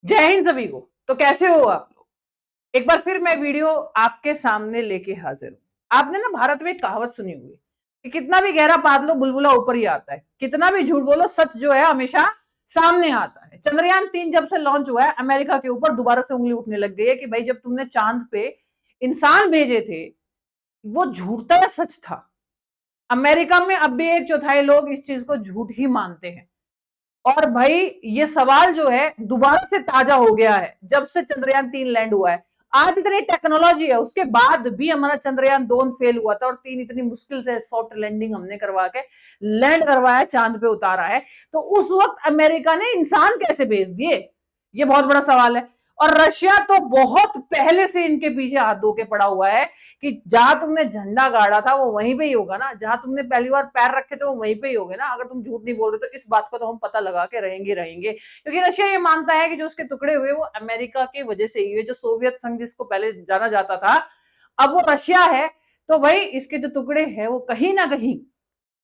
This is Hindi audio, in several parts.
जय हिंद सभी को। तो कैसे हो आप लोग? एक बार फिर मैं वीडियो आपके सामने लेके हाजिर हूँ। आपने ना भारत में एक कहावत सुनी होगी कि कितना भी गहरा पाद लो बुलबुला ऊपर ही आता है, कितना भी झूठ बोलो सच जो है हमेशा सामने आता है। चंद्रयान 3 जब से लॉन्च हुआ है अमेरिका के ऊपर दोबारा से उंगली उठने लग गई है कि भाई जब तुमने चांद पे इंसान भेजे थे वो झूठ था या सच था। अमेरिका में अब भी 1/4 लोग इस चीज को झूठ ही मानते हैं। और भाई ये सवाल जो है दोबारा से ताजा हो गया है जब से चंद्रयान 3 लैंड हुआ है। आज इतनी टेक्नोलॉजी है उसके बाद भी हमारा चंद्रयान 2 फेल हुआ था और 3 इतनी मुश्किल से सॉफ्ट लैंडिंग हमने करवा के लैंड करवाया, चांद पे उतारा है। तो उस वक्त अमेरिका ने इंसान कैसे भेज दिए, ये बहुत बड़ा सवाल है। और रशिया तो बहुत पहले से इनके पीछे हाथ धो के पड़ा हुआ है कि जहां तुमने झंडा गाड़ा था वो वहीं पे ही होगा ना, जहां तुमने पहली बार पैर रखे थे वो वहीं पे ही होगे ना। अगर तुम झूठ नहीं बोल रहे तो इस बात को तो हम पता लगा के रहेंगे रहेंगे, क्योंकि रशिया ये मानता है कि जो उसके टुकड़े हुए वो अमेरिका की वजह से ही हुए। जो सोवियत संघ जिसको पहले जाना जाता था अब वो रशिया है। तो भाई इसके जो टुकड़े हैं वो कहीं ना कहीं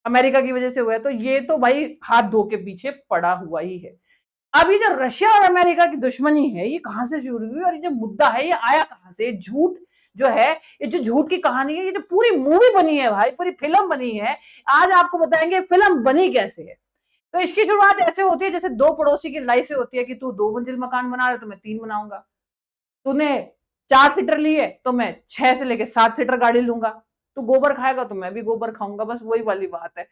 अमेरिका की वजह से हुआ है। तो ये तो भाई हाथ धो के पीछे पड़ा हुआ ही है। अब ये जो रशिया और अमेरिका की दुश्मनी है ये कहां से शुरू हुई और ये जो मुद्दा है ये आया कहां से? झूठ जो है, ये जो झूठ की कहानी है, ये जो पूरी मूवी बनी है भाई, पूरी फिल्म बनी है, आज आपको बताएंगे फिल्म बनी कैसे है। तो इसकी शुरुआत ऐसे होती है जैसे दो पड़ोसी की लड़ाई से होती है कि तू 2 मंजिल मकान बना रहा है तो मैं 3 बनाऊंगा, तूने 4 सीटर ली है तो मैं 6 से लेके 7 सीटर गाड़ी लूंगा, तू गोबर खाएगा तो मैं भी गोबर खाऊंगा, बस वही वाली बात है।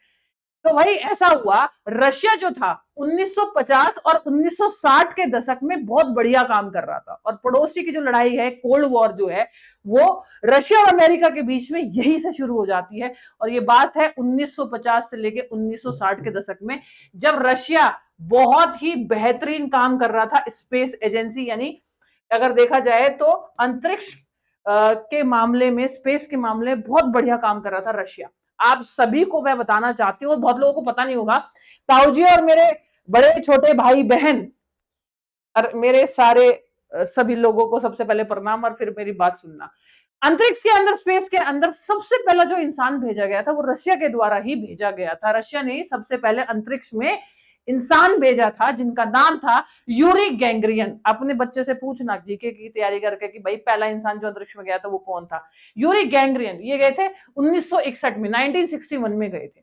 तो भाई ऐसा हुआ, रशिया जो था 1950 और 1960 के दशक में बहुत बढ़िया काम कर रहा था और पड़ोसी की जो लड़ाई है कोल्ड वॉर जो है वो रशिया और अमेरिका के बीच में यही से शुरू हो जाती है। और ये बात है 1950 से लेके 1960 के दशक में, जब रशिया बहुत ही बेहतरीन काम कर रहा था स्पेस एजेंसी, यानी अगर देखा जाए तो अंतरिक्ष के मामले में, स्पेस के मामले में बहुत बढ़िया काम कर रहा था रशिया। आप सभी को मैं बताना चाहती हूँ, बहुत लोगों को पता नहीं होगा, ताऊजी और मेरे बड़े छोटे भाई बहन और मेरे सारे सभी लोगों को सबसे पहले प्रणाम और फिर मेरी बात सुनना। अंतरिक्ष के अंदर, स्पेस के अंदर सबसे पहला जो इंसान भेजा गया था वो रशिया के द्वारा ही भेजा गया था। रशिया ने सबसे पहले अंतरिक्ष में इंसान भेजा था जिनका नाम था यूरी गैंग्रियन। अपने बच्चे से पूछना जीके की तैयारी करके कि भाई पहला इंसान जो अंतरिक्ष में गया था वो कौन था। यूरी गैंग्रियन ये गए थे 1961 में, 1961 में गए थे।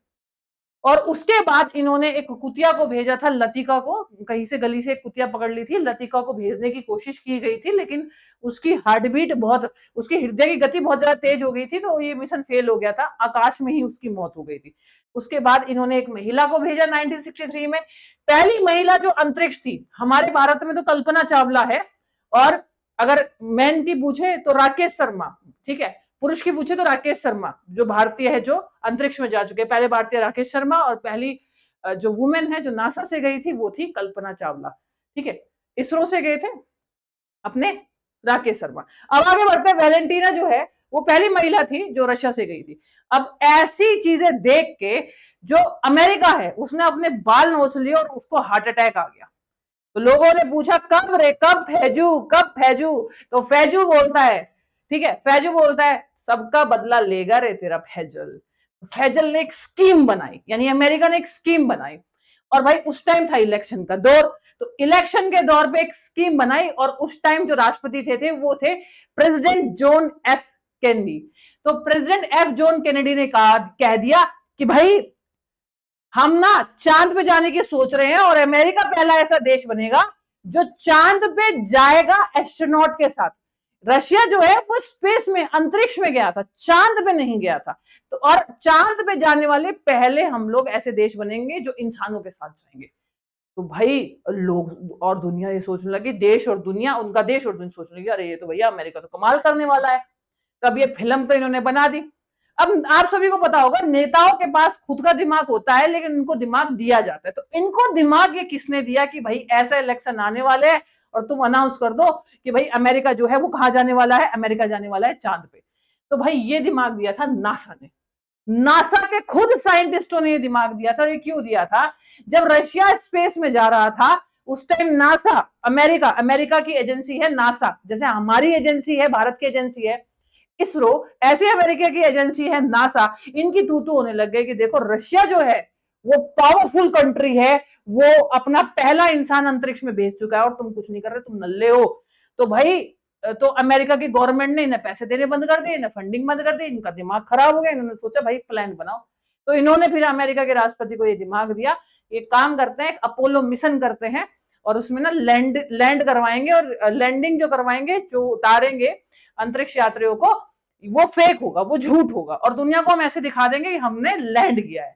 और उसके बाद इन्होंने एक कुतिया को भेजा था, लतिका को, कहीं से गली से एक कुतिया पकड़ ली थी, लतिका को भेजने की कोशिश की गई थी लेकिन उसकी हार्ट बीट बहुत, उसके हृदय की गति बहुत ज्यादा तेज हो गई थी तो ये मिशन फेल हो गया था, आकाश में ही उसकी मौत हो गई थी। उसके बाद इन्होंने एक महिला को भेजा 1963 में। पहली महिला जो अंतरिक्ष थी हमारे भारत में तो कल्पना चावला है, और अगर मैन की पूछे तो राकेश शर्मा, ठीक है, पुरुष की पूछे तो राकेश शर्मा जो भारतीय है जो अंतरिक्ष में जा चुके हैं, पहले भारतीय राकेश शर्मा और पहली जो वुमेन है जो नासा से गई थी वो थी कल्पना चावला, ठीक है। इसरो से गए थे अपने राकेश शर्मा। अब आगे बढ़ते हैं, वैलेंटीना जो है वो पहली महिला थी जो रशिया से गई थी। अब ऐसी चीजें देख के जो अमेरिका है उसने अपने बाल नोच लिए और उसको हार्ट अटैक आ गया। तो लोगों ने पूछा कब रे, कब फैजू, कब फैजू? तो फैजू बोलता है, ठीक है, फैजू बोलता है सबका बदला लेगा रे तेरा फैजल। फैजल ने एक स्कीम बनाई, यानी अमेरिका ने एक स्कीम बनाई। और भाई उस टाइम था इलेक्शन का दौर, तो इलेक्शन के दौर पे एक स्कीम बनाई और उस टाइम जो राष्ट्रपति थे वो थे प्रेसिडेंट जॉन एफ कैनेडी। तो प्रेसिडेंट एफ जॉन कैनेडी ने कह दिया कि भाई हम ना चांद पे जाने की सोच रहे हैं और अमेरिका पहला ऐसा देश बनेगा जो चांद पे जाएगा एस्ट्रोनॉट के साथ। रशिया जो है वो स्पेस में, अंतरिक्ष में गया था, चांद पे नहीं गया था। तो और चांद पे जाने वाले पहले हम लोग ऐसे देश बनेंगे जो इंसानों के साथ जाएंगे। तो भाई लोग और दुनिया ये सोचने लगी, देश और दुनिया, उनका देश और दुनिया सोचने लगी अरे ये तो भैया अमेरिका तो कमाल करने वाला है। तब ये फिल्म तो इन्होंने बना दी। अब आप सभी को पता होगा नेताओं के पास खुद का दिमाग होता है लेकिन उनको दिमाग दिया जाता है। तो इनको दिमाग ये किसने दिया कि भाई ऐसा इलेक्शन आने वाले हैं और तुम अनाउंस कर दो कि भाई अमेरिका जो है वो कहां जाने वाला है, अमेरिका जाने वाला है चांद पे। तो भाई ये दिमाग दिया था नासा ने। नासा के खुद साइंटिस्टों ने ये दिमाग दिया था। ये क्यों दिया था? जब रशिया स्पेस में जा रहा था उस टाइम नासा, अमेरिका, अमेरिका की एजेंसी है नासा, जैसे हमारी एजेंसी है, भारत की एजेंसी है इसरो, ऐसे अमेरिका की एजेंसी है नासा, इनकी तू तू होने लग गई कि देखो रशिया जो है वो पावरफुल कंट्री है, वो अपना पहला इंसान अंतरिक्ष में भेज चुका है और तुम कुछ नहीं कर रहे, तुम नल्ले हो। तो भाई तो अमेरिका की गवर्नमेंट ने इन्हें पैसे देने बंद कर दिए, इन्हें फंडिंग बंद कर दी, इनका दिमाग खराब हो गया। इन्होंने सोचा भाई प्लान बनाओ, तो इन्होंने फिर अमेरिका के राष्ट्रपति को ये दिमाग दिया, ये काम करते हैं, एक अपोलो मिशन करते हैं और उसमें ना लैंड करवाएंगे, और लैंडिंग जो करवाएंगे, जो उतारेंगे अंतरिक्ष यात्रियों को, वो फेक होगा, वो झूठ होगा, और दुनिया को हम ऐसे दिखा देंगे कि हमने लैंड किया है।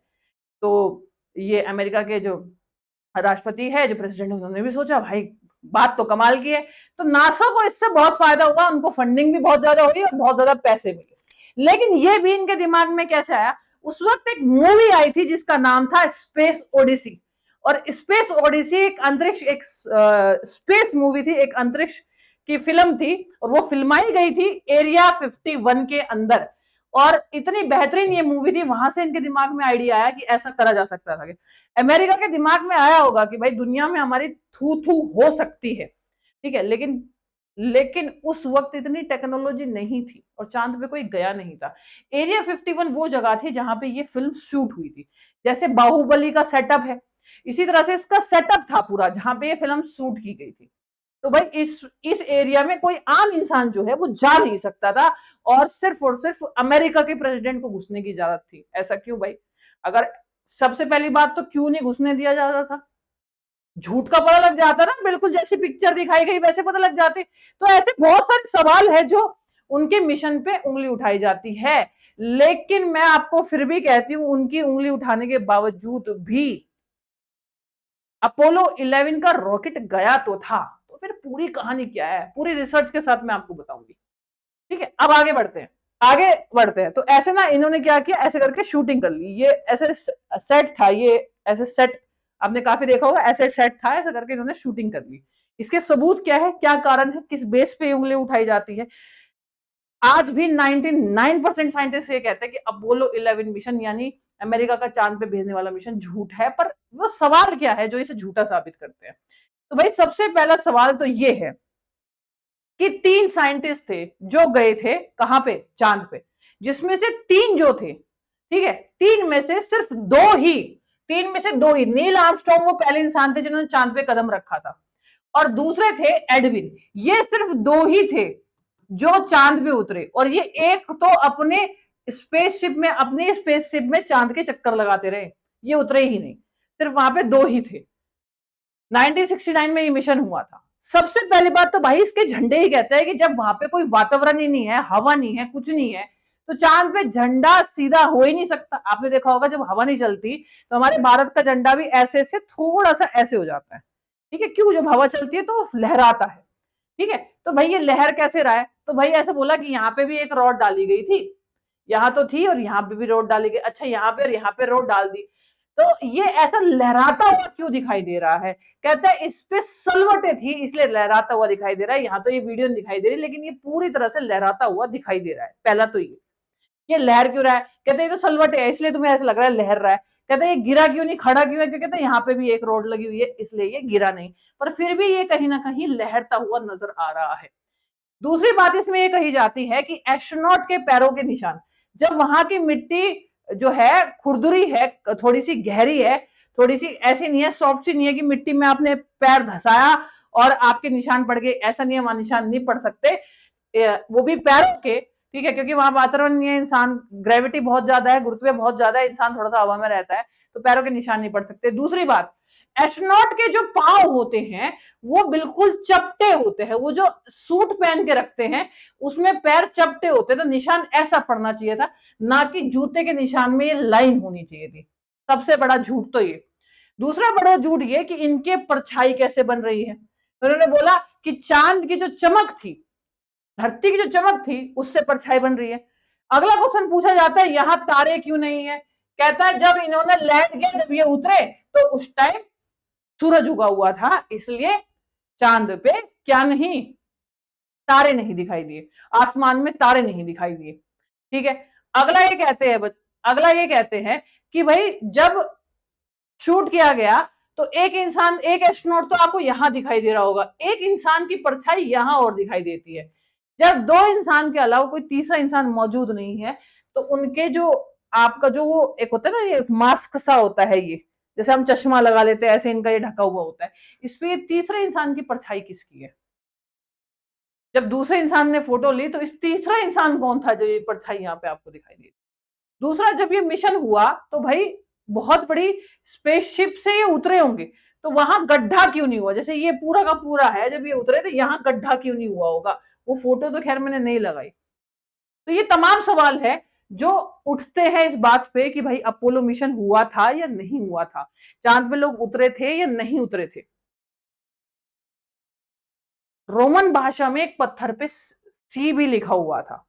तो ये अमेरिका के जो राष्ट्रपति है, जो प्रेसिडेंट है, उन्होंने भी सोचा भाई बात तो कमाल की है। तो नासा को इससे बहुत फायदा हुआ, उनको फंडिंग भी बहुत ज्यादा हुई और बहुत ज्यादा पैसे मिले। लेकिन ये भी इनके दिमाग में कैसे आया, उस वक्त एक मूवी आई थी जिसका नाम था स्पेस ओडिसी, और स्पेस ओडिसी एक अंतरिक्ष, एक स्पेस मूवी थी, एक अंतरिक्ष की फिल्म थी, और वो फिल्माई गई थी एरिया 51 के अंदर। और इतनी बेहतरीन ये मूवी थी, वहां से इनके दिमाग में आइडिया आया कि ऐसा करा जा सकता था। अमेरिका के दिमाग में आया होगा कि भाई दुनिया में हमारी थू थू हो सकती है, ठीक है, लेकिन लेकिन उस वक्त इतनी टेक्नोलॉजी नहीं थी और चांद पे कोई गया नहीं था। एरिया 51 वो जगह थी जहां पे ये फिल्म शूट हुई थी। जैसे बाहुबली का सेटअप है, इसी तरह से इसका सेटअप था पूरा, जहां पे ये फिल्म शूट की गई थी। तो भाई इस एरिया में कोई आम इंसान जो है वो जा नहीं सकता था, और सिर्फ अमेरिका के प्रेसिडेंट को घुसने की इजाजत थी। ऐसा क्यों भाई? अगर सबसे पहली बात तो क्यों नहीं घुसने दिया जाता था? झूठ का पता लग जाता ना, बिल्कुल जैसी पिक्चर दिखाई गई वैसे पता लग जाती। तो ऐसे बहुत सारे सवाल है जो उनके मिशन पे उंगली उठाई जाती है। लेकिन मैं आपको फिर भी कहती हूं, उनकी उंगली उठाने के बावजूद भी अपोलो 11 का रॉकेट गया तो था। तो फिर पूरी कहानी क्या है, पूरी रिसर्च के साथ मैं आपको बताऊंगी। ठीक है, अब आगे बढ़ते हैं, आगे बढ़ते हैं। तो ऐसे ना इन्होंने क्या किया, ऐसे करके शूटिंग कर ली। ये ऐसे सेट था, ये ऐसे सेट आपने काफी देखा होगा, ऐसे सेट था, ऐसे करके इन्होंने शूटिंग कर ली। इसके सबूत क्या है, क्या कारण है, किस बेस पे उंगली उठाई जाती है? आज भी 99% साइंटिस्ट ये कहते हैं कि अपोलो 11 मिशन यानी अमेरिका का चांद पे भेजने वाला मिशन झूठ है। पर वो सवाल क्या है जो इसे झूठा साबित करते हैं? तो भाई सबसे पहला सवाल तो ये है कि 3 साइंटिस्ट थे जो गए थे कहां पे, चांद पे, जिसमें से 3 जो थे, ठीक है, 3 में से सिर्फ 2 ही, 3 में से 2 ही, नील आर्मस्ट्रॉन्ग वो पहले इंसान थे जिन्होंने चांद पे कदम रखा था, और दूसरे थे एडविन। ये सिर्फ 2 ही थे जो चांद पे उतरे, और ये एक तो अपने स्पेसशिप में चांद के चक्कर लगाते रहे, ये उतरे ही नहीं, सिर्फ वहां पे 2 ही थे। 1969 में ये मिशन हुआ था। सबसे पहली बात तो भाई इसके झंडे ही कहते हैं कि जब वहां पे कोई वातावरण ही नहीं है, हवा नहीं है, कुछ नहीं है, तो चांद पे झंडा सीधा हो ही नहीं सकता। आपने देखा होगा जब हवा नहीं चलती तो हमारे भारत का झंडा भी ऐसे से थोड़ा सा ऐसे हो जाता है, ठीक है, क्यों? जब हवा चलती है तो लहराता है, ठीक है। तो भाई ये लहर कैसे रहा है? तो भाई ऐसे बोला कि यहाँ पे भी एक रॉड डाली गई थी, यहाँ तो थी, और यहाँ पे भी रोड डाली गई, अच्छा यहाँ पे और यहाँ पे रोड डाल दी, तो ये ऐसा लहराता हुआ क्यों दिखाई दे रहा है? कहता है इस पे सलवटें थी इसलिए लहराता हुआ दिखाई दे रहा है। यहाँ तो ये वीडियो नहीं दिखाई दे रही, लेकिन ये पूरी तरह से लहराता हुआ दिखाई दे रहा है। पहला तो ये लहर क्यों रहा है? कहते हैं ये तो सलवटें है इसलिए तुम्हें ऐसा लग रहा है लहर रहा है। कहते हैं ये गिरा क्यों नहीं, खड़ा क्यों है? क्योंकि कहते हैं यहाँ पे भी एक रोड लगी हुई है इसलिए ये गिरा नहीं, पर फिर भी ये कहीं ना कहीं लहरता हुआ नजर आ रहा है। दूसरी बात इसमें ये कही जाती है कि एस्ट्रोनॉट के पैरों के निशान, जब वहां की मिट्टी जो है खुरदुरी है, थोड़ी सी गहरी है, थोड़ी सी ऐसी नहीं है, सॉफ्ट सी नहीं है कि मिट्टी में आपने पैर धसाया और आपके निशान पड़ गए, ऐसा नहीं है, वहां निशान नहीं पड़ सकते, वो भी पैरों के, ठीक है, क्योंकि वहां वातावरण नहीं है, इंसान, ग्रेविटी बहुत ज्यादा है, गुरुत्व बहुत ज्यादा है, इंसान थोड़ा सा हवा में रहता है, तो पैरों के निशान नहीं पड़ सकते। दूसरी बात, एस्ट्रोनॉट के जो पांव होते हैं वो बिल्कुल चपटे होते हैं, वो जो सूट पहन के रखते हैं उसमें पैर चपटे होते हैं, तो निशान ऐसा पड़ना चाहिए था, ना कि जूते के निशान में ये लाइन होनी चाहिए थी। सबसे बड़ा झूठ तो ये। दूसरा बड़ा झूठ ये कि इनके परछाई कैसे बन रही है। तो उन्होंने बोला कि चांद की जो चमक थी, धरती की जो चमक थी, उससे परछाई बन रही है। अगला क्वेश्चन पूछा जाता है यहां तारे क्यों नहीं है? कहता है जब इन्होंने लैंड किया, जब ये उतरे तो उस टाइम सूरज उगा हुआ था, इसलिए चांद पे क्या नहीं, तारे नहीं दिखाई दिए, आसमान में तारे नहीं दिखाई दिए, ठीक है। अगला ये कहते हैं कि भाई जब शूट किया गया तो एक इंसान, एक एस्ट्रोनॉट तो आपको यहां दिखाई दे रहा होगा, एक इंसान की परछाई यहां और दिखाई देती है। जब 2 इंसान के अलावा कोई तीसरा इंसान मौजूद नहीं है तो उनके जो आपका जो वो एक होता है ना, ये मास्क सा होता है, ये जैसे हम चश्मा लगा लेते हैं ऐसे इनका ये ढका हुआ होता है, इस पे ये तीसरे इंसान की परछाई किसकी है? जब दूसरे इंसान ने फोटो ली तो इस तीसरा इंसान कौन था जो ये परछाई यहाँ पे आपको दिखाई दी? दूसरा, जब ये मिशन हुआ तो भाई बहुत बड़ी स्पेसशिप से ये उतरे होंगे, तो वहां गड्ढा क्यों नहीं हुआ? जैसे ये पूरा का पूरा है, जब ये उतरे तो यहाँ गड्ढा क्यों नहीं हुआ होगा? वो फोटो तो खैर मैंने नहीं लगाई। तो ये तमाम सवाल है जो उठते हैं इस बात पे कि भाई अपोलो मिशन हुआ था या नहीं हुआ था, चांद पे लोग उतरे थे या नहीं उतरे थे। रोमन भाषा में एक पत्थर पे सी भी लिखा हुआ था,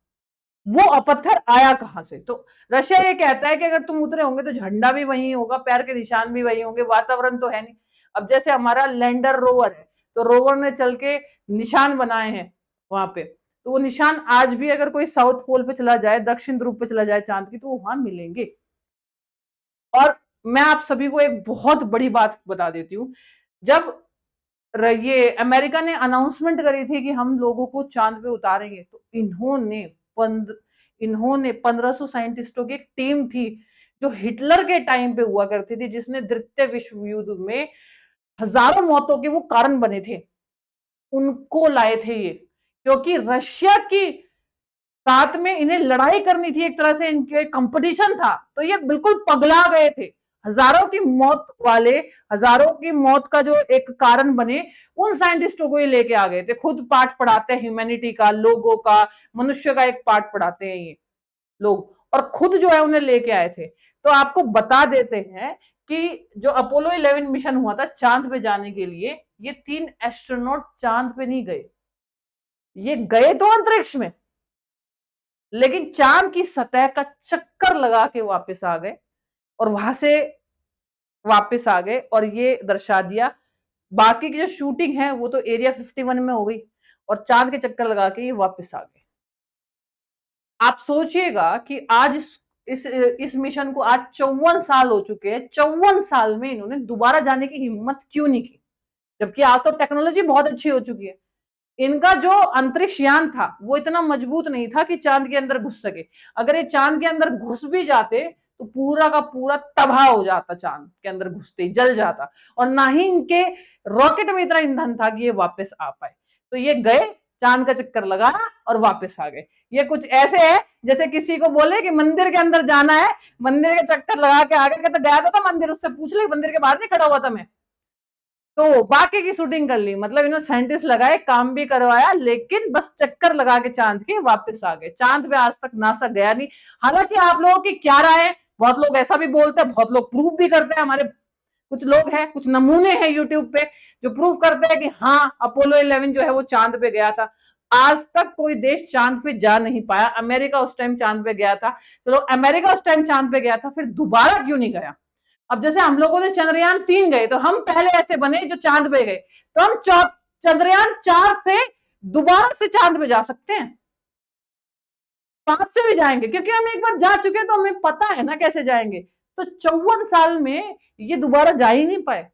वो अपत्थर आया कहां से? तो रशिया ये कहता है कि अगर तुम उतरे होंगे तो झंडा भी वही होगा, पैर के निशान भी वही होंगे, वातावरण तो है नहीं। अब जैसे हमारा लैंडर रोवर है, तो रोवर ने चल के निशान बनाए हैं वहां पे, तो वो निशान आज भी अगर कोई साउथ पोल पे चला जाए, दक्षिण ध्रुव पे चला जाए चांद की, तो वो वहां मिलेंगे। और मैं आप सभी को एक बहुत बड़ी बात बता देती हूँ, जब ये अमेरिका ने अनाउंसमेंट करी थी कि हम लोगों को चांद पे उतारेंगे, तो इन्होंने 1500 साइंटिस्टों की एक टीम थी जो हिटलर के टाइम पे हुआ करती थी, जिसने द्वितीय विश्व युद्ध में हजारों मौतों के वो कारण बने थे, उनको लाए थे ये, क्योंकि रशिया की साथ में इन्हें लड़ाई करनी थी, एक तरह से इनके कंपटीशन था, तो ये बिल्कुल पगला गए थे। हजारों की मौत वाले, हजारों की मौत का जो एक कारण बने, उन साइंटिस्टों को ये लेके आ गए थे। खुद पाठ पढ़ाते हैं ह्यूमैनिटी का, लोगों का, मनुष्य का एक पाठ पढ़ाते हैं ये लोग, और खुद जो है उन्हें लेके आए थे। तो आपको बता देते हैं कि जो अपोलो 11 मिशन हुआ था चांद पे जाने के लिए, ये 3 एस्ट्रोनॉट चांद पे नहीं गए, ये गए तो अंतरिक्ष में, लेकिन चांद की सतह का चक्कर लगा के वापस आ गए, और वहां से वापस आ गए, और ये दर्शा दिया। बाकी की जो शूटिंग है वो तो एरिया 51 में हो गई, और चांद के चक्कर लगा के ये वापस आ गए। आप सोचिएगा कि आज इस मिशन को आज 54 साल हो चुके हैं, 54 साल में इन्होंने दोबारा जाने की हिम्मत क्यों नहीं की? जबकि आज तो टेक्नोलॉजी बहुत अच्छी हो चुकी है। इनका जो अंतरिक्ष यान था वो इतना मजबूत नहीं था कि चांद के अंदर घुस सके। अगर ये चांद के अंदर घुस भी जाते तो पूरा का पूरा तबाह हो जाता, चांद के अंदर घुसते ही जल जाता, और ना ही इनके रॉकेट में इतना ईंधन था कि ये वापस आ पाए। तो ये गए, चांद का चक्कर लगाया और वापस आ गए। ये कुछ ऐसे है जैसे किसी को बोले कि मंदिर के अंदर जाना है, मंदिर के चक्कर लगा के आ गए, तो गया था मंदिर, उससे पूछ ले, मंदिर के बाहर नहीं खड़ा हुआ था मैं। तो बाकी की शूटिंग कर ली, मतलब इन्होंने साइंटिस्ट लगाए, काम भी करवाया, लेकिन बस चक्कर लगा के चांद के वापस आ गए। चांद पे आज तक नासा गया नहीं। हालांकि आप लोगों की क्या राय है? बहुत लोग ऐसा भी बोलते हैं, बहुत लोग प्रूव भी करते हैं। हमारे कुछ लोग हैं, कुछ नमूने हैं यूट्यूब पे जो प्रूव करते हैं कि हाँ, अपोलो 11 जो है वो चांद पे गया था। आज तक कोई देश चांद पे जा नहीं पाया। अमेरिका उस टाइम चांद पे गया था, चलो अमेरिका उस टाइम चांद पे गया था, फिर दोबारा क्यों नहीं गया? अब जैसे हम लोगों ने चंद्रयान 3 गए, तो हम पहले ऐसे बने जो चांद पे गए, तो हम चंद्रयान 4 से दोबारा से चांद पे जा सकते हैं, 5 से भी जाएंगे, क्योंकि हम एक बार जा चुके हैं तो हमें पता है ना कैसे जाएंगे। तो 54 साल में ये दोबारा जा ही नहीं पाए,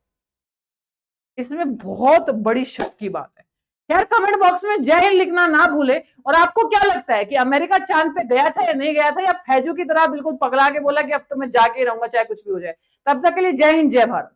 इसमें बहुत बड़ी शक की बात है। खैर, कमेंट बॉक्स में जय हिंद लिखना ना भूले। और आपको क्या लगता है कि अमेरिका चांद पे गया था या नहीं गया था, या फैजू की तरह बिल्कुल पगला के बोला कि अब तो मैं जाके रहूंगा चाहे कुछ भी हो जाए? तब तक के लिए जय हिंद, जय भारत।